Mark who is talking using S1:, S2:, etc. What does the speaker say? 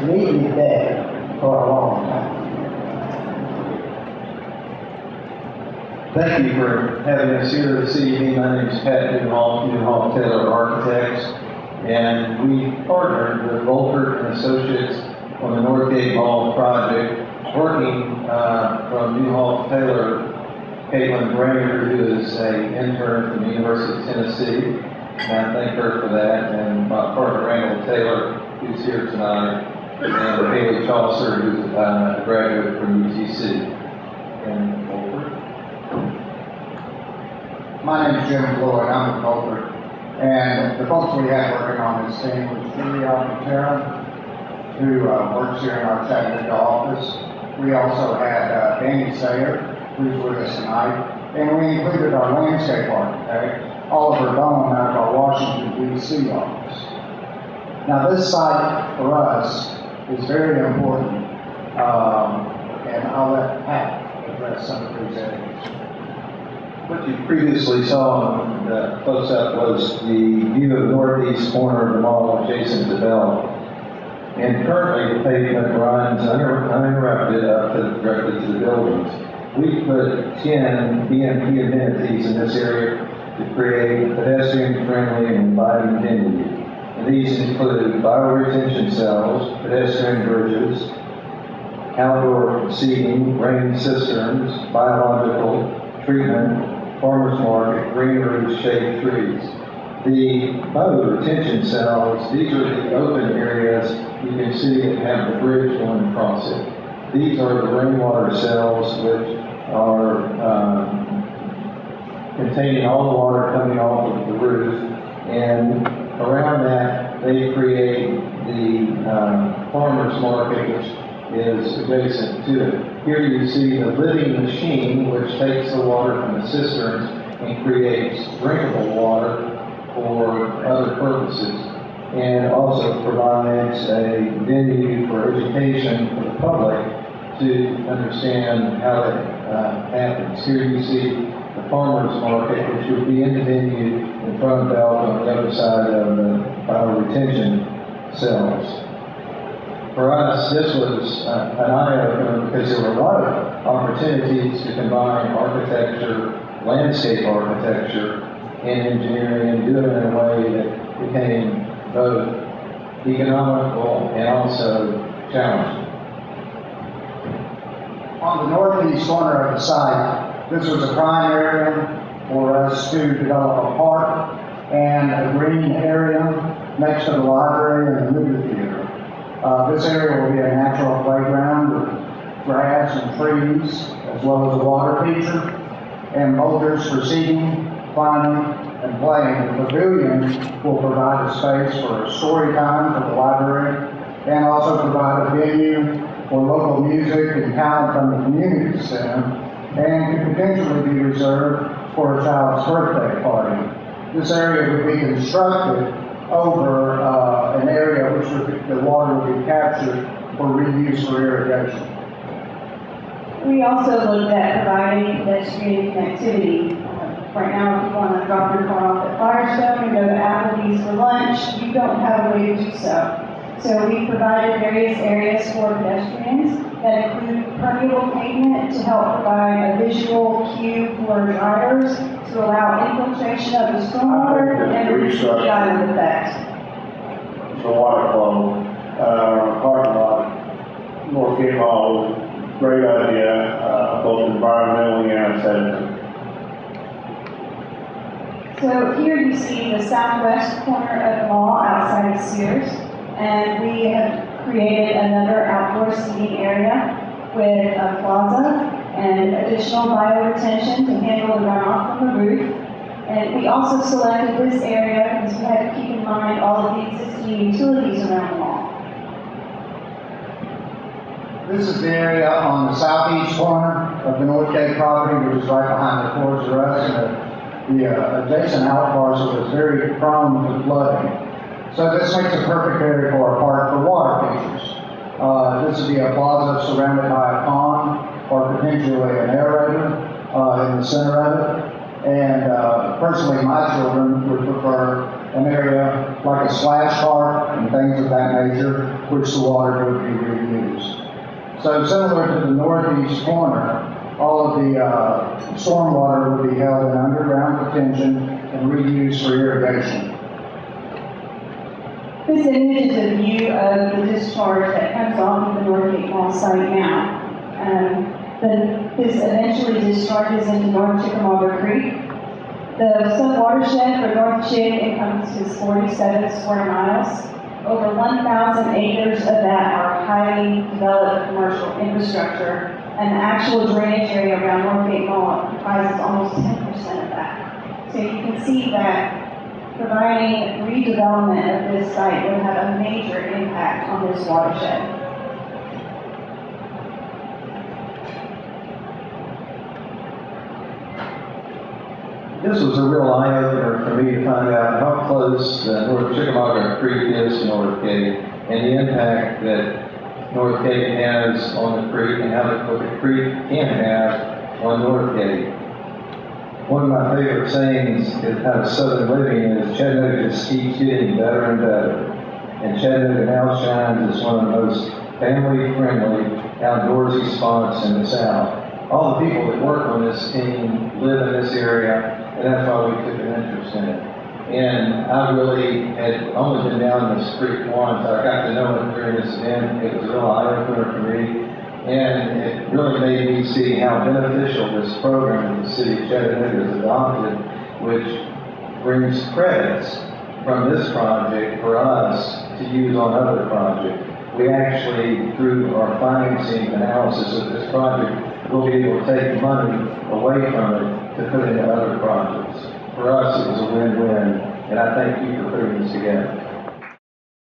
S1: needed that for a long time.
S2: Thank you for having us here this evening. My name is Pat Neuhoff, Taylor Architects, and we partnered with Volkert and Associates on the Northgate Mall project, working from Neuhoff Taylor, Caitlin Brainerd, who is an intern from the University of Tennessee, and I thank her for that, and my partner Randall Taylor, who's here tonight, and Haley Chaucer, who's a graduate from UTC. And Volkert.
S3: My name is Jim Floyd. I'm with Volkert. And the folks we had working on this team was Julie Alcantara, who works here in our Chattanooga office. We also had Danny Sayer, who's with us tonight. And we included our landscape architect, Oliver Bone, out of our Washington, D.C. office. Now, this site for us is very important, and I'll let Pat address some of these areas.
S2: What you previously saw on the close-up was the view of the northeast corner of the mall adjacent to Bell. And currently the pavement runs uninterrupted up directly to the buildings. We put 10 BMP amenities in this area to create a pedestrian-friendly and inviting venue. And these include bioretention cells, pedestrian bridges, outdoor seating, rain cisterns, biological treatment, farmers market, green roofs, shade trees. The bioretention cells, these are the open areas you can see that have the bridge going across it. These are the rainwater cells, which are containing all the water coming off of the roof, and around that they create the farmers market, which is adjacent to it. Here you see the living machine, which takes the water from the cisterns and creates drinkable water for other purposes, and also provides a venue for education for the public to understand how that happens. Here you see the farmers market, which would be in the venue in front of Bell on the other side of the bioretention cells. For us, this was an eye-opener because there were a lot of opportunities to combine architecture, landscape architecture, and engineering, and do it in a way that became both economical and also challenging.
S3: On the northeast corner of the site, this was a prime area for us to develop a park and a green area next to the library and the movie theater. This area will be a natural playground with grass and trees, as well as a water feature, and boulders for seating, climbing, and playing. The pavilion will provide a space for story time for the library, and also provide a venue for local music and talent from the community center, and could potentially be reserved for a child's birthday party. This area would be constructed over an area which the water would be captured for reuse for irrigation.
S4: We also looked at providing pedestrian connectivity. Right now, if you want to drop your car off at Firestone and go to Applebee's for lunch, you don't have a way to do so. So we provided various areas for pedestrians that include permeable pavement to help provide a visual cue for drivers to allow infiltration of the stormwater and reduce the island effect.
S5: The water flow, parking lot, Northgate Mall, great idea, both environmentally and aesthetically.
S4: So here you see the southwest corner of the mall outside of Sears, and we have created another outdoor seating area with a plaza and additional bioretention to handle the runoff from the roof. And we also selected this area because we had to keep in mind all of the existing utilities around the mall.
S3: This is the area on the southeast corner of the Northgate property, which is right behind the Toys R Us, and the adjacent out parcel is very prone to flooding. So this makes a perfect area for a park for water features. This would be a plaza surrounded by a pond, or potentially an aerator in the center of it. And personally, my children would prefer an area like a splash park and things of that nature, which the water would be reused. So similar to the northeast corner, all of the stormwater would be held in underground detention and reused for irrigation.
S4: This image is a view of the discharge that comes off of the Northgate Mall site now. This eventually discharges into North Chickamauga Creek. The sub-watershed for North Chick encompasses 47 square miles. Over 1,000 acres of that are highly developed commercial infrastructure, and the actual drainage area around Northgate Mall comprises almost 10% of that. So you can see that providing redevelopment of this site would have a major impact on this watershed.
S2: This was a real eye-opener for me to find out how close North Chickamauga Creek is to Northgate, and the impact that Northgate has on the creek, and what the creek can have on Northgate. One of my favorite sayings out of Southern living is Chattanooga just keeps getting better and better. And Chattanooga now shines as one of the most family-friendly, outdoorsy spots in the South. All the people that work on this team live in this area, and that's why we took an interest in it. And I really had only been down this creek once. I got to know it during this event. It was a real eye-opener for me. And it really made me see how beneficial this program that the City of Chattanooga has adopted, which brings credits from this project for us to use on other projects. We actually, through our financing analysis of this project, we'll be able to take money away from it to put into other projects. For us, it was a win-win, and I thank you for putting this together.